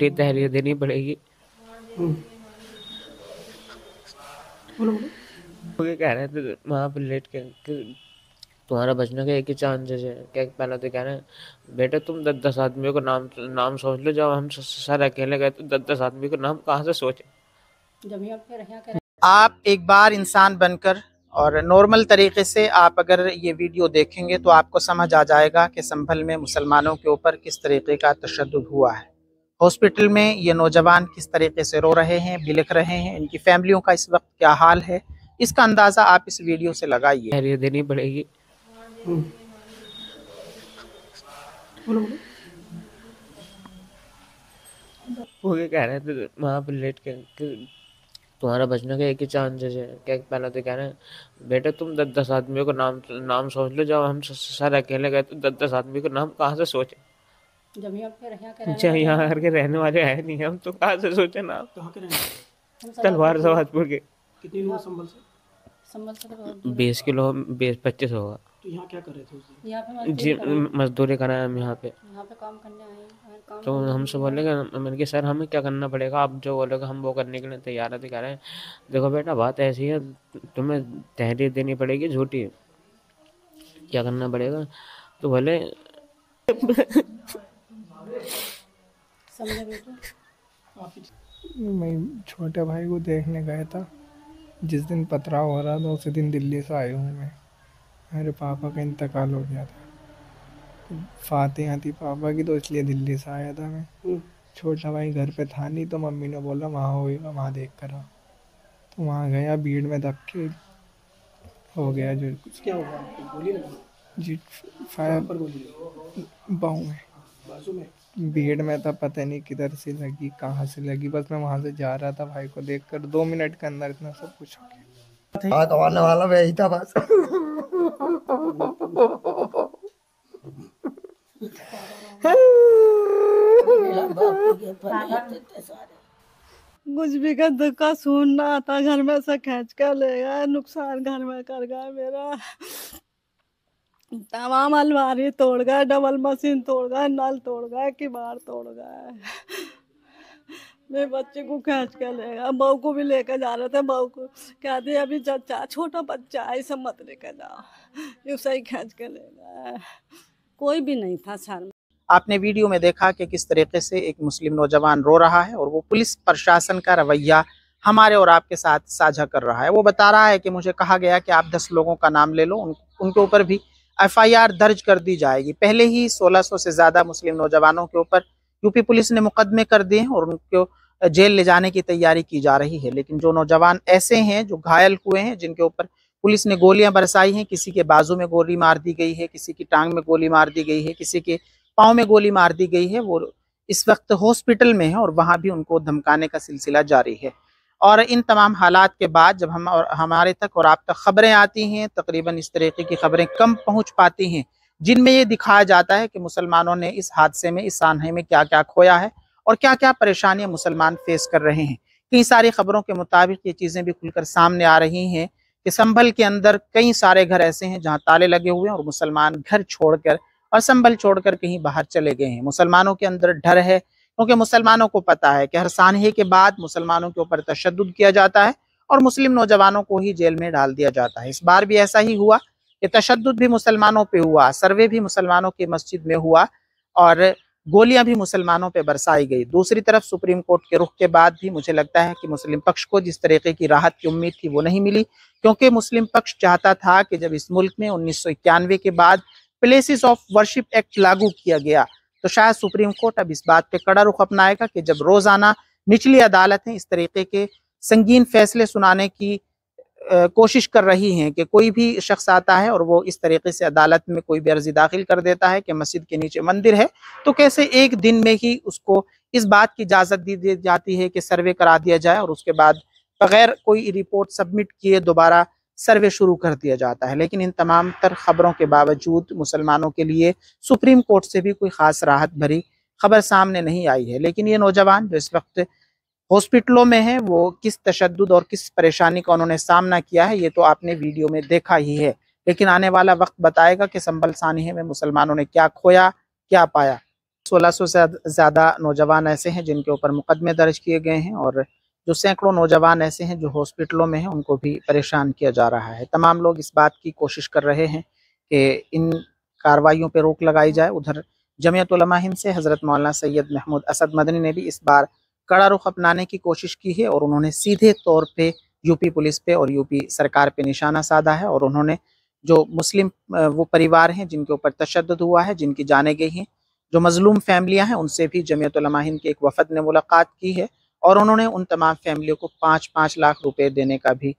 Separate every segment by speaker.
Speaker 1: तहरीर देनी पड़ेगी।
Speaker 2: बोलो बोलो।
Speaker 1: वो ये कह रहे थे वहाँ पर लेट के कि तुम्हारा बचने का एक ही चांसेस है। क्या पहले तो कह रहे हैं बेटा तुम 10-10 आदमियों को नाम नाम सोच लो। जब हम सर अकेले गए तो 10-10 आदमी को नाम कहाँ से सोचे।
Speaker 3: आप एक बार इंसान बनकर और नॉर्मल तरीके से आप अगर ये वीडियो देखेंगे तो आपको समझ आ जाएगा कि संभल में मुसलमानों के ऊपर किस तरीके का तशद्दुद हुआ है। हॉस्पिटल में ये नौजवान किस तरीके से रो रहे हैं, बिलख रहे हैं, इनकी फैमिलियों का इस वक्त क्या हाल है, इसका अंदाज़ा आप इस वीडियो से लगाइए।
Speaker 1: तहरीर देनी पड़ेगी।
Speaker 2: बोलो बोलो।
Speaker 1: वो ये कह रहे थे वहाँ पर लेट के कि तुम्हारा बचने का एक ही चांसेस है। क्या पहले तो कह रहे हैं बेटा तुम 10-10 आदमियों को नाम सोच लो। जब हम सर अकेले गए तो 10-10 आदमी को नाम कहाँ से सोचे। जब यहाँ करके रहने वाले है नहीं हम तो कहाँ से सोचे नाम।
Speaker 2: कहाँ के रहने?
Speaker 1: तलवार सवादपुर के।
Speaker 2: कितने लोग संभल से?
Speaker 1: 20 किलो 20-25 होगा।
Speaker 2: तो यहाँ क्या कर रहे थे उस दिन?
Speaker 1: जी मजदूरी कराए हम यहाँ पे
Speaker 4: काम करने आए।
Speaker 1: तो हमसे बोलेगा मैंने कि सर हमें क्या करना पड़ेगा, आप जो बोलोगे हम वो करने के लिए तैयार है। तो कह रहे हैं देखो बेटा बात ऐसी है तुम्हें तहरीर देनी पड़ेगी झूठी। क्या करना पड़ेगा तो बोले
Speaker 5: मैं छोटे भाई को देखने गया था। जिस दिन पथराव हो रहा था उसी दिन दिल्ली से आया हूँ मैं। मेरे पापा का इंतकाल हो गया था। फातिहा थी पापा की तो इसलिए दिल्ली से आया था मैं। छोटा भाई घर पे था नहीं तो मम्मी ने बोला वहाँ होएगा वहाँ देख कर आओ। तो वहाँ गया, भीड़ में धक्के हो गया जो कुछ।
Speaker 2: क्या हुआ आपको? गोली लगी?
Speaker 5: जी फायर
Speaker 2: पर गोली लगी?
Speaker 5: बाहू में,
Speaker 2: बाजू में?
Speaker 5: भीड़ में था, पता नहीं किधर से लगी कहाँ से लगी। बस मैं वहाँ से जा रहा था भाई को देखकर, 2 मिनट के अंदर इतना सब कुछ हो गया।
Speaker 6: हाथ आने वाला वही था बस।
Speaker 7: कुछ भी का धक्का सुनना आता, घर में से खींच कर ले गए, नुकसान घर में कर गए मेरा। तमाम अलमारी तोड़ गए, डबल मशीन तोड़ गए, नल तोड़ गए, किवाड़ तोड़ गए। मेरे बच्चे को खींच के ले गए, बहू को भी लेकर जा रहे थे। बहू को कहते अभी चचा छोटा बच्चा है, इसे मत लेकर जाओ। उसे ही खींच के ले गए, कोई भी नहीं था सर।
Speaker 3: आपने वीडियो में देखा कि किस तरीके से एक मुस्लिम नौजवान रो रहा है और वो पुलिस प्रशासन का रवैया हमारे और आपके साथ साझा कर रहा है। वो बता रहा है कि मुझे कहा गया कि आप 10 लोगों का नाम ले लो, उनके ऊपर भी FIR दर्ज कर दी जाएगी। पहले ही 1600 से ज़्यादा मुस्लिम नौजवानों के ऊपर यूपी पुलिस ने मुकदमे कर दिए हैं और उनको जेल ले जाने की तैयारी की जा रही है। लेकिन जो नौजवान ऐसे हैं जो घायल हुए हैं, जिनके ऊपर पुलिस ने गोलियां बरसाई हैं, किसी के बाजू में गोली मार दी गई है, किसी की टांग में गोली मार दी गई है, किसी के पाँव में गोली मार दी गई है, वो इस वक्त हॉस्पिटल में है और वहां भी उनको धमकाने का सिलसिला जारी है। और इन तमाम हालात के बाद जब हमारे तक और आप तक खबरें आती हैं, तकरीबन इस तरीके की खबरें कम पहुंच पाती हैं जिनमें ये दिखाया जाता है कि मुसलमानों ने इस हादसे में, इस सानहे में क्या क्या खोया है और क्या क्या परेशानियां मुसलमान फेस कर रहे हैं। कई सारी खबरों के मुताबिक ये चीज़ें भी खुलकर सामने आ रही हैं कि संभल के अंदर कई सारे घर ऐसे हैं जहाँ ताले लगे हुए हैं और मुसलमान घर छोड़कर और संभल छोड़कर कहीं बाहर चले गए हैं। मुसलमानों के अंदर डर है क्योंकि मुसलमानों को पता है कि हर सानहे के बाद मुसलमानों के ऊपर तशद्दुद किया जाता है और मुस्लिम नौजवानों को ही जेल में डाल दिया जाता है। इस बार भी ऐसा ही हुआ कि तशद्दुद भी मुसलमानों पे हुआ, सर्वे भी मुसलमानों की मस्जिद में हुआ और गोलियां भी मुसलमानों पे बरसाई गई। दूसरी तरफ सुप्रीम कोर्ट के रुख के बाद भी मुझे लगता है कि मुस्लिम पक्ष को जिस तरीके की राहत की उम्मीद थी वो नहीं मिली, क्योंकि मुस्लिम पक्ष चाहता था कि जब इस मुल्क में 1991 के बाद प्लेसेस ऑफ वर्शिप एक्ट लागू किया गया तो शायद सुप्रीम कोर्ट अब इस बात पे कड़ा रुख अपनाएगा कि जब रोजाना निचली अदालतें इस तरीके के संगीन फैसले सुनाने की कोशिश कर रही हैं कि कोई भी शख्स आता है और वो इस तरीके से अदालत में कोई भी अर्जी दाखिल कर देता है कि मस्जिद के नीचे मंदिर है, तो कैसे एक दिन में ही उसको इस बात की इजाज़त दी जाती है कि सर्वे करा दिया जाए और उसके बाद बगैर कोई रिपोर्ट सबमिट किए दोबारा सर्वे शुरू कर दिया जाता है। लेकिन इन तमाम तर खबरों के बावजूद मुसलमानों के लिए सुप्रीम कोर्ट से भी कोई ख़ास राहत भरी खबर सामने नहीं आई है। लेकिन ये नौजवान जो इस वक्त हॉस्पिटलों में है वो किस तशद्दुद और किस परेशानी का उन्होंने सामना किया है ये तो आपने वीडियो में देखा ही है। लेकिन आने वाला वक्त बताएगा कि संभल सानहे में मुसलमानों ने क्या खोया, क्या पाया। 1600 से ज़्यादा नौजवान ऐसे हैं जिनके ऊपर मुकदमे दर्ज किए गए हैं और जो सैकड़ों नौजवान ऐसे हैं जो हॉस्पिटलों में हैं, उनको भी परेशान किया जा रहा है। तमाम लोग इस बात की कोशिश कर रहे हैं कि इन कार्रवाइयों पे रोक लगाई जाए। उधर जमीयत उलमा हिंद से हज़रत मौलाना सैयद महमूद असद मदनी ने भी इस बार कड़ा रुख अपनाने की कोशिश की है और उन्होंने सीधे तौर पे यूपी पुलिस पे और यूपी सरकार पे निशाना साधा है और उन्होंने जो मुस्लिम वो परिवार हैं जिनके ऊपर तशद्दुद हुआ है, जिनकी जानें गई हैं, जो मजलूम फैमिलियां हैं, उनसे भी जमीयत उलमा हिंद के एक वफद ने मुलाकात की है और उन्होंने उन तमाम फैमिलियों को 5-5 लाख रुपए देने का भी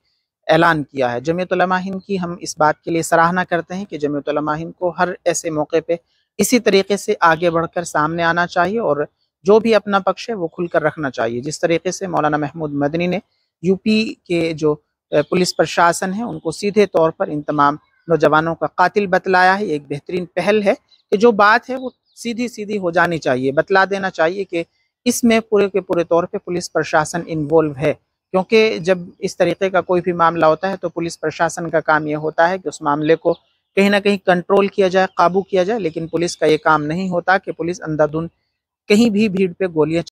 Speaker 3: ऐलान किया है। जमीयत उलमा हिंद की हम इस बात के लिए सराहना करते हैं कि जमीयत उलमा हिंद को हर ऐसे मौके पे इसी तरीके से आगे बढ़कर सामने आना चाहिए और जो भी अपना पक्ष है वो खुलकर रखना चाहिए। जिस तरीके से मौलाना महमूद मदनी ने यूपी के जो पुलिस प्रशासन है उनको सीधे तौर पर इन तमाम नौजवानों का कातिल बतलाया है, एक बेहतरीन पहल है कि जो बात है वो सीधी सीधी हो जानी चाहिए, बतला देना चाहिए कि इसमें पूरे के पूरे तौर पे पुलिस प्रशासन इन्वॉल्व है। क्योंकि जब इस तरीके का कोई भी मामला होता है तो पुलिस प्रशासन का काम ये होता है कि उस मामले को कहीं ना कहीं कंट्रोल किया जाए, काबू किया जाए, लेकिन पुलिस का ये काम नहीं होता कि पुलिस अंधाधुंध कहीं भी भीड़ पे गोलियां